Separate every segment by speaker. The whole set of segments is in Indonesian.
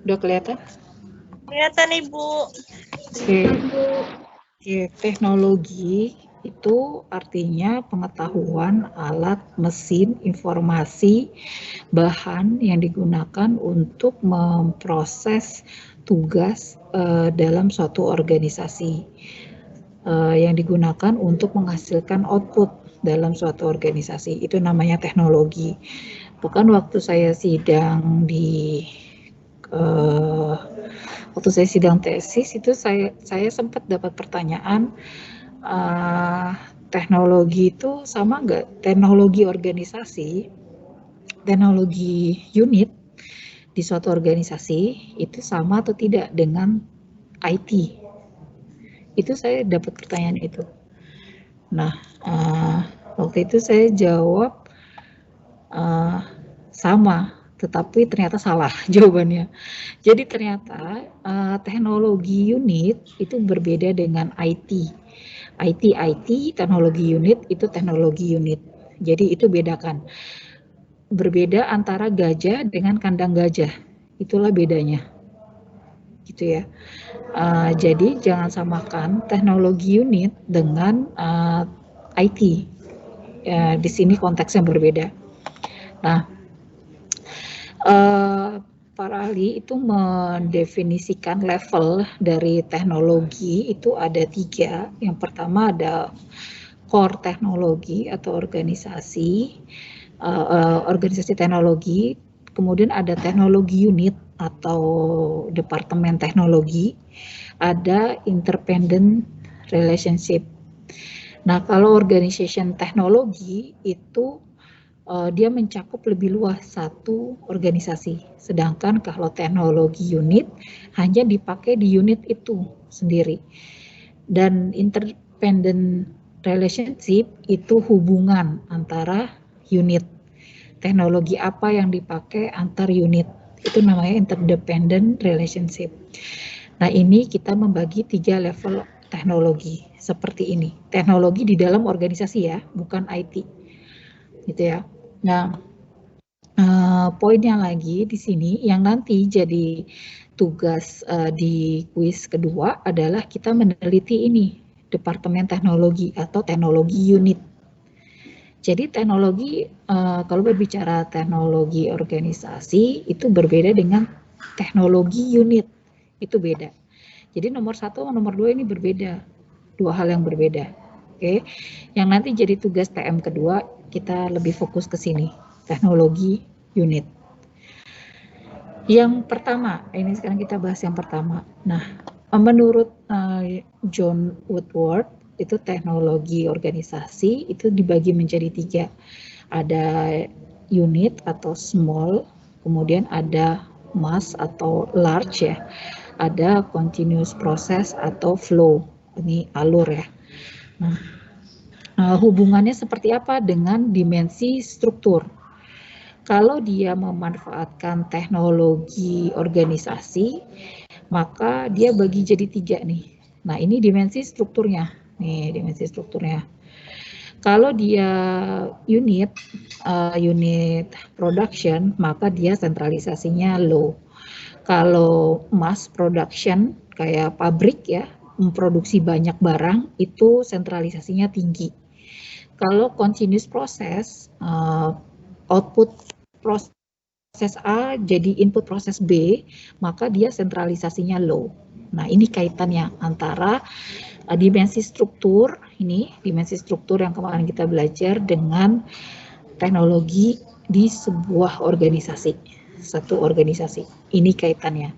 Speaker 1: Udah kelihatan?
Speaker 2: Kelihatan Ibu.
Speaker 1: Oke, teknologi itu artinya pengetahuan, alat, mesin, informasi, bahan yang digunakan untuk memproses tugas dalam suatu organisasi, yang digunakan untuk menghasilkan output dalam suatu organisasi. Itu namanya teknologi. Bahkan waktu saya sidang waktu saya sidang tesis itu saya sempat dapat pertanyaan, teknologi itu sama nggak, teknologi organisasi, teknologi unit di suatu organisasi itu sama atau tidak dengan IT? Itu saya dapat pertanyaan itu. Nah, waktu itu saya jawab sama, tetapi ternyata salah jawabannya. Jadi ternyata teknologi unit itu berbeda dengan IT. IT, teknologi unit itu teknologi unit. Jadi itu bedakan. Berbeda antara gajah dengan kandang gajah. Itulah bedanya. Gitu ya. Jadi jangan samakan teknologi unit dengan IT. Di sini konteksnya berbeda. Nah, para ahli itu mendefinisikan level dari teknologi itu ada 3. Yang pertama ada core teknologi atau organisasi, organisasi teknologi. Kemudian ada teknologi unit atau departemen teknologi, ada independent relationship. Nah, kalau organization teknologi itu dia mencakup lebih luas satu organisasi. Sedangkan kalau teknologi unit hanya dipakai di unit itu sendiri. Dan independent relationship itu hubungan antara unit. Teknologi apa yang dipakai antar unit. Itu namanya interdependent relationship. Nah, ini kita membagi 3 level teknologi seperti ini. Teknologi di dalam organisasi ya, bukan IT. Gitu ya. Nah, poinnya lagi di sini yang nanti jadi tugas di kuis kedua adalah kita meneliti ini, Departemen Teknologi atau Teknologi Unit. Jadi teknologi, kalau berbicara teknologi organisasi itu berbeda dengan teknologi unit, itu beda. Jadi nomor 1 sama nomor 2 ini berbeda, 2 hal yang berbeda. Oke, yang nanti jadi tugas TM kedua kita lebih fokus ke sini, teknologi unit. Yang pertama, ini sekarang kita bahas yang pertama. Nah, menurut John Woodward, itu teknologi organisasi itu dibagi menjadi 3. Ada unit atau small, kemudian ada mass atau large ya, ada continuous process atau flow, ini alur ya. Nah, hubungannya seperti apa dengan dimensi struktur? Kalau dia memanfaatkan teknologi organisasi, maka dia bagi jadi 3 nih. Nah, ini dimensi strukturnya. Nih, dimensi strukturnya. Kalau dia unit production, maka dia sentralisasinya low. Kalau mass production, kayak pabrik ya, memproduksi banyak barang, itu sentralisasinya tinggi. Kalau continuous process, output proses A jadi input proses B, maka dia sentralisasinya low. Nah, ini kaitannya antara dimensi struktur, ini dimensi struktur yang kemarin kita belajar dengan teknologi di sebuah organisasi, satu organisasi. Ini kaitannya.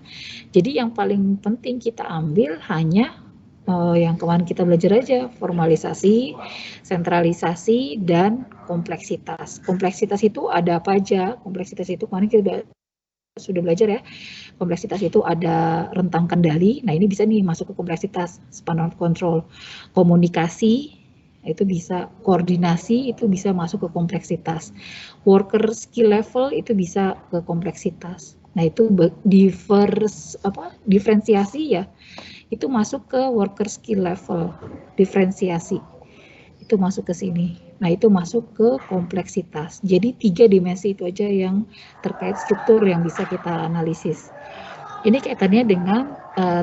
Speaker 1: Jadi yang paling penting kita ambil hanya yang kemarin kita belajar aja, formalisasi, sentralisasi, dan kompleksitas. Kompleksitas itu ada apa aja? Kompleksitas itu kemarin kita sudah belajar ya. Kompleksitas itu ada rentang kendali. Nah, ini bisa nih masuk ke kompleksitas, span of control. Komunikasi itu bisa, koordinasi itu bisa masuk ke kompleksitas. Worker skill level itu bisa ke kompleksitas. Nah, itu diferensiasi ya. Itu masuk ke worker skill level, diferensiasi. Itu masuk ke sini. Nah, itu masuk ke kompleksitas. Jadi 3 dimensi itu aja yang terkait struktur yang bisa kita analisis. Ini kaitannya dengan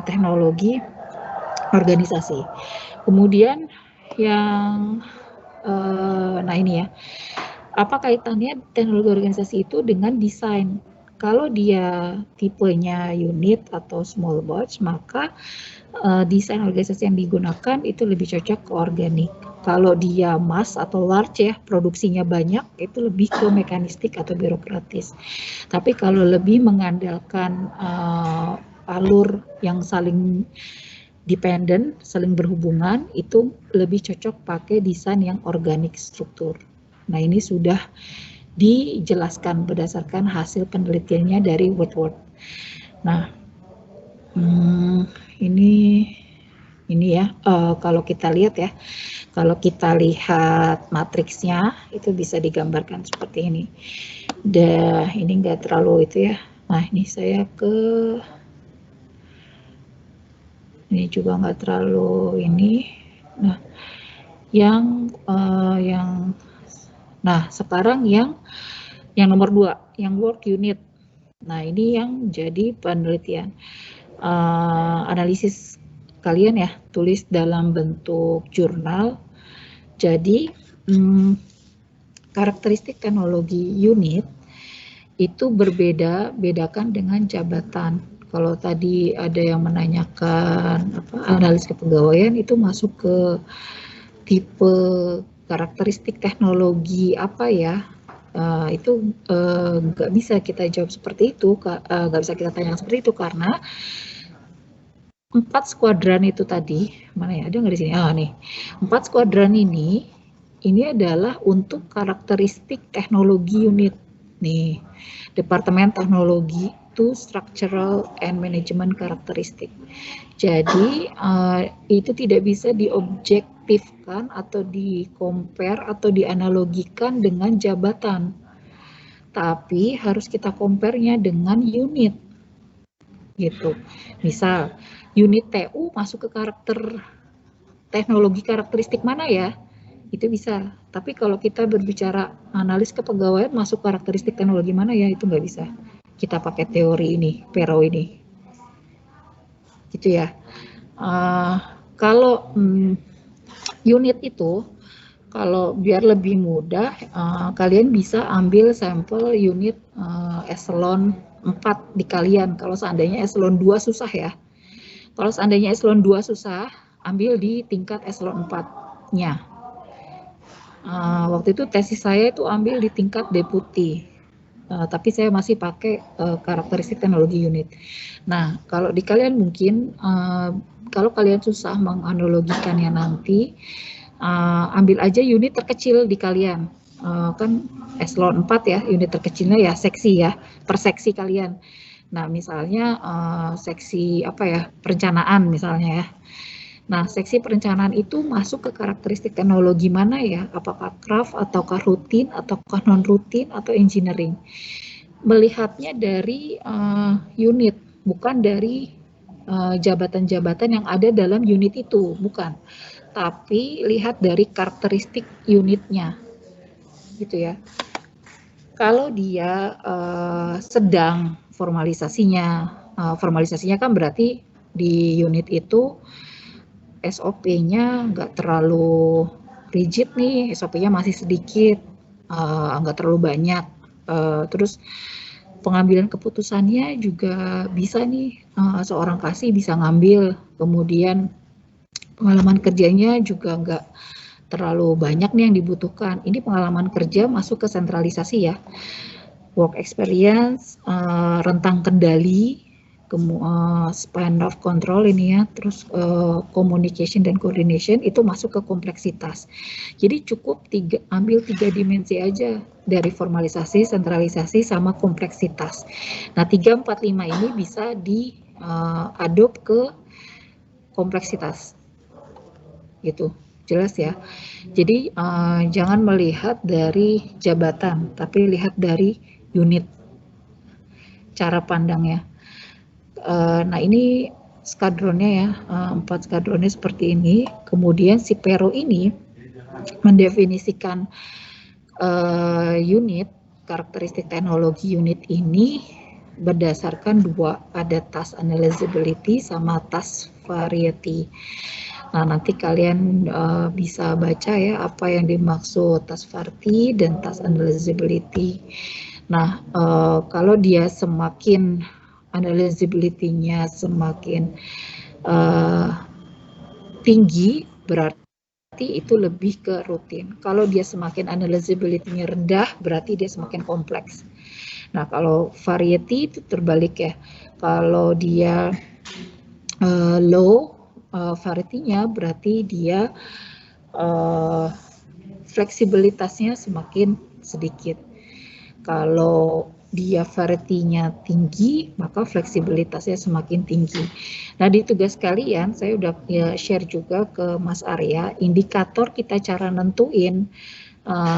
Speaker 1: teknologi organisasi. Kemudian yang nah ini ya, apa kaitannya teknologi organisasi itu dengan desain? Kalau dia tipenya unit atau small batch, maka desain organisasi yang digunakan itu lebih cocok ke organik. Kalau dia mass atau large ya, produksinya banyak, itu lebih ke mekanistik atau birokratis. Tapi kalau lebih mengandalkan alur yang saling dependent, saling berhubungan, itu lebih cocok pakai desain yang organik struktur. Nah, ini sudah dijelaskan berdasarkan hasil penelitiannya dari Woodward. Nah, ini ya, kalau kita lihat ya, kalau kita lihat matriksnya itu bisa digambarkan seperti ini. Ini enggak terlalu itu ya. Nah, ini saya ini juga enggak terlalu ini. Nah, nah sekarang yang nomor 2, yang work unit. Nah, ini yang jadi penelitian. Analisis kalian ya, tulis dalam bentuk jurnal. Jadi karakteristik teknologi unit itu bedakan dengan jabatan. Kalau tadi ada yang menanyakan analis kepegawaian, itu masuk ke tipe karakteristik teknologi apa ya? Itu nggak bisa kita jawab seperti itu, nggak bisa kita tanya seperti itu karena 4 skuadran itu tadi, mana ya, ada nggak di sini? Nih, 4 skuadran ini adalah untuk karakteristik teknologi unit. Nih, Departemen Teknologi itu Structural and Management Karakteristik. Jadi, itu tidak bisa diobjektifkan atau di-compare atau dianalogikan dengan jabatan. Tapi harus kita compare-nya dengan unit. Gitu. Misal, unit TU masuk ke teknologi karakteristik mana ya? Itu bisa. Tapi kalau kita berbicara analis kepegawaian masuk karakteristik teknologi mana ya? Itu nggak bisa. Kita pakai teori ini, Pero ini. Gitu ya. Kalau unit itu, kalau biar lebih mudah, kalian bisa ambil sampel unit eselon 4 di kalian. Kalau seandainya eselon 2 susah ya. Kalau seandainya eselon 2 susah, ambil di tingkat eselon 4-nya. Waktu itu tesis saya itu ambil di tingkat deputi. Tapi saya masih pakai karakteristik teknologi unit. Nah, kalau di kalian mungkin, kalau kalian susah menganalogikannya nanti, ambil aja unit terkecil di kalian. Kan eselon 4 ya, unit terkecilnya ya seksi ya, per seksi kalian. Nah, misalnya seksi apa ya, perencanaan misalnya ya. Nah, seksi perencanaan itu masuk ke karakteristik teknologi mana ya? Apakah craft, ataukah rutin, ataukah non-rutin, atau engineering? Melihatnya dari unit, bukan dari jabatan-jabatan yang ada dalam unit itu, bukan. Tapi lihat dari karakteristik unitnya, gitu ya. Kalau dia sedang formalisasinya kan berarti di unit itu SOP-nya nggak terlalu rigid nih, SOP-nya masih sedikit, nggak terlalu banyak. Terus pengambilan keputusannya juga bisa nih, seorang kasih bisa ngambil, kemudian pengalaman kerjanya juga nggak terlalu banyak nih yang dibutuhkan. Ini pengalaman kerja masuk ke sentralisasi ya. Work experience, rentang kendali, span of control ini ya, terus communication dan coordination itu masuk ke kompleksitas. Jadi cukup ambil 3 dimensi aja dari formalisasi, sentralisasi, sama kompleksitas. Nah, 3, 4, 5 ini bisa diadopt ke kompleksitas. Gitu. Jelas ya. Jadi jangan melihat dari jabatan, tapi lihat dari unit. Cara pandangnya. Nah, ini skadronnya ya, 4 skadronnya seperti ini. Kemudian si Pero ini mendefinisikan unit, karakteristik teknologi unit ini berdasarkan dua, ada task analyzability sama task variety. Nah, nanti kalian bisa baca ya apa yang dimaksud task variety dan task analyzability. Nah, kalau dia semakin analyzability-nya semakin tinggi, berarti itu lebih ke rutin. Kalau dia semakin analyzability-nya rendah, berarti dia semakin kompleks. Nah, kalau variety itu terbalik ya. Kalau dia low variety-nya, berarti dia fleksibilitasnya semakin sedikit. Kalau dia variety-nya tinggi, maka fleksibilitasnya semakin tinggi. Nah, di tugas kalian, saya udah share juga ke Mas Arya, indikator kita cara nentuin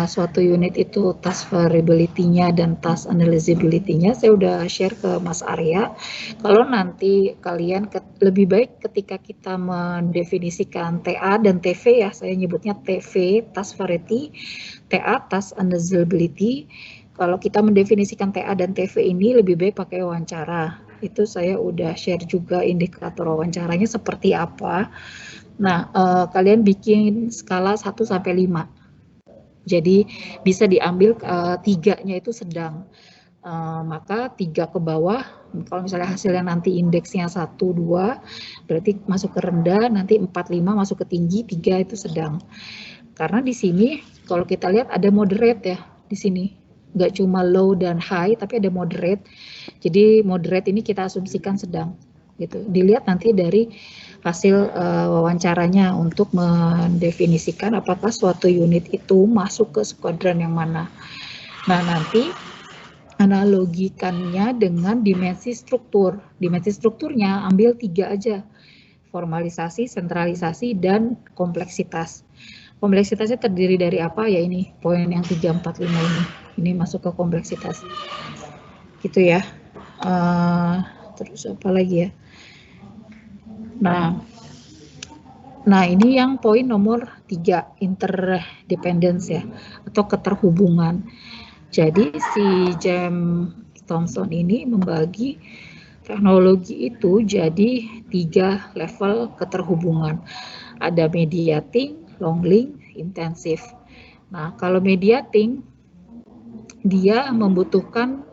Speaker 1: suatu unit itu task variability-nya dan task analyzability-nya saya udah share ke Mas Arya. Kalau nanti kalian lebih baik ketika kita mendefinisikan TA dan TV ya, saya nyebutnya TV task variety, TA task analyzability. Kalau kita mendefinisikan TA dan TV ini lebih baik pakai wawancara. Itu saya udah share juga indikator wawancaranya seperti apa. Nah, kalian bikin skala 1 sampai 5. Jadi bisa diambil tiganya itu sedang. Maka 3 ke bawah, kalau misalnya hasilnya nanti indeksnya 1, 2, berarti masuk ke rendah, nanti 4, 5 masuk ke tinggi, 3 itu sedang. Karena di sini kalau kita lihat ada moderate ya di sini. Nggak cuma low dan high, tapi ada moderate. Jadi moderate ini kita asumsikan sedang. Gitu. Dilihat nanti dari hasil wawancaranya untuk mendefinisikan apakah suatu unit itu masuk ke skuadron yang mana. Nah, nanti analogikannya dengan dimensi struktur. Dimensi strukturnya ambil 3 aja. Formalisasi, sentralisasi, dan kompleksitas. Kompleksitasnya terdiri dari apa ya ini? Poin yang 3, 4, 5 ini. Ini masuk ke kompleksitas. Gitu ya. Terus apa lagi ya? Nah, ini yang poin nomor 3, interdependence ya, atau keterhubungan. Jadi si James Thomson ini membagi teknologi itu jadi 3 level keterhubungan. Ada mediating, long link, intensif. Nah, kalau mediating, dia membutuhkan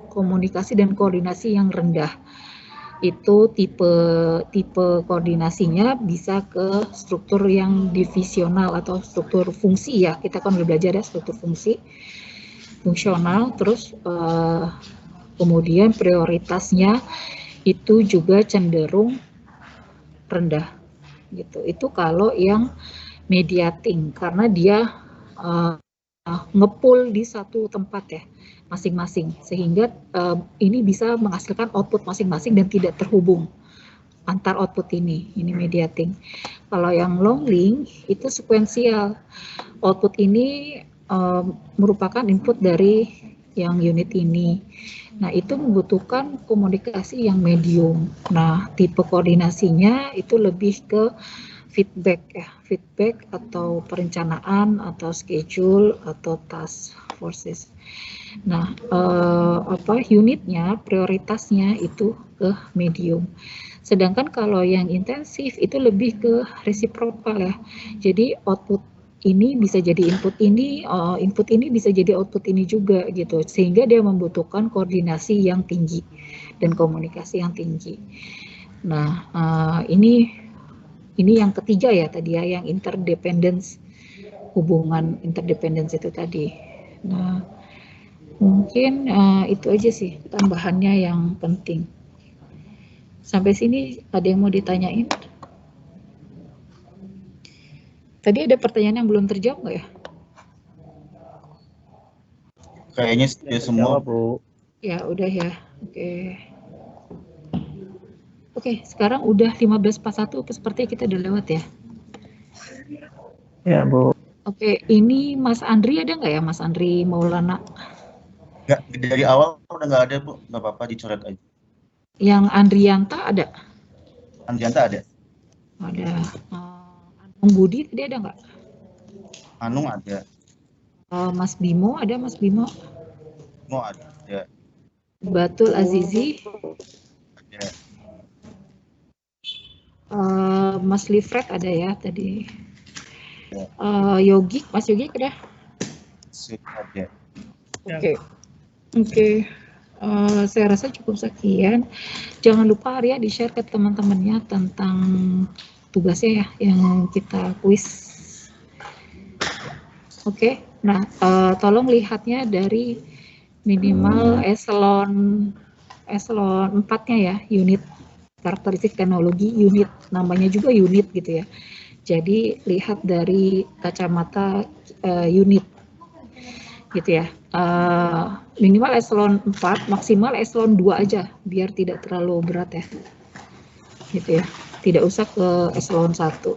Speaker 1: komunikasi dan koordinasi yang rendah. Itu tipe koordinasinya bisa ke struktur yang divisional atau struktur fungsi ya. Kita kan udah belajar ya struktur fungsi, fungsional, terus kemudian prioritasnya itu juga cenderung rendah gitu. Itu kalau yang mediating karena dia ngepul di satu tempat ya masing-masing sehingga ini bisa menghasilkan output masing-masing dan tidak terhubung antar output ini mediating. Kalau yang long link itu sekuensial, output ini merupakan input dari yang unit ini. Nah, itu membutuhkan komunikasi yang medium. Nah, tipe koordinasinya itu lebih ke feedback ya, feedback atau perencanaan atau schedule atau task forces. Nah, unitnya prioritasnya itu ke medium. Sedangkan kalau yang intensif itu lebih ke resiprokal ya. Jadi output ini bisa jadi input ini bisa jadi output ini juga gitu. Sehingga dia membutuhkan koordinasi yang tinggi dan komunikasi yang tinggi. Nah, ini yang ketiga ya tadi ya, yang interdependence, hubungan interdependence itu tadi. Nah, mungkin itu aja sih tambahannya yang penting. Sampai sini ada yang mau ditanyain? Tadi ada pertanyaan yang belum terjawab nggak ya?
Speaker 3: Kayaknya ya semua, Bu.
Speaker 1: Ya, udah ya. Oke, sekarang udah 15.41, sepertinya kita udah lewat ya.
Speaker 4: Ya, Bu.
Speaker 1: Oke, ini Mas Andri ada nggak ya, Mas Andri Maulana?
Speaker 3: Nggak, dari awal udah nggak ada, Bu. Nggak apa-apa, dicoret aja.
Speaker 1: Yang Andrianta ada?
Speaker 3: Andrianta ada.
Speaker 1: Ada. Anung Budi tadi ada nggak?
Speaker 3: Anung ada.
Speaker 1: Mas Bimo ada, Mas Bimo?
Speaker 3: Bimo ada.
Speaker 1: Batul Azizi.
Speaker 3: Ada.
Speaker 1: Mas Livret ada ya tadi.
Speaker 3: Ya.
Speaker 1: Yogi, Mas Yogi ada?
Speaker 3: Ada.
Speaker 1: Oke. Saya rasa cukup sekian. Jangan lupa Arya di-share ke teman-temannya tentang tugasnya ya yang kita kuis. Oke. Nah, tolong lihatnya dari minimal eselon 4-nya ya, unit karakteristik teknologi unit, namanya juga unit gitu ya. Jadi lihat dari kacamata unit gitu ya. Minimal eselon 4, maksimal eselon 2 aja biar tidak terlalu berat ya. Gitu ya. Tidak usah ke eselon 1.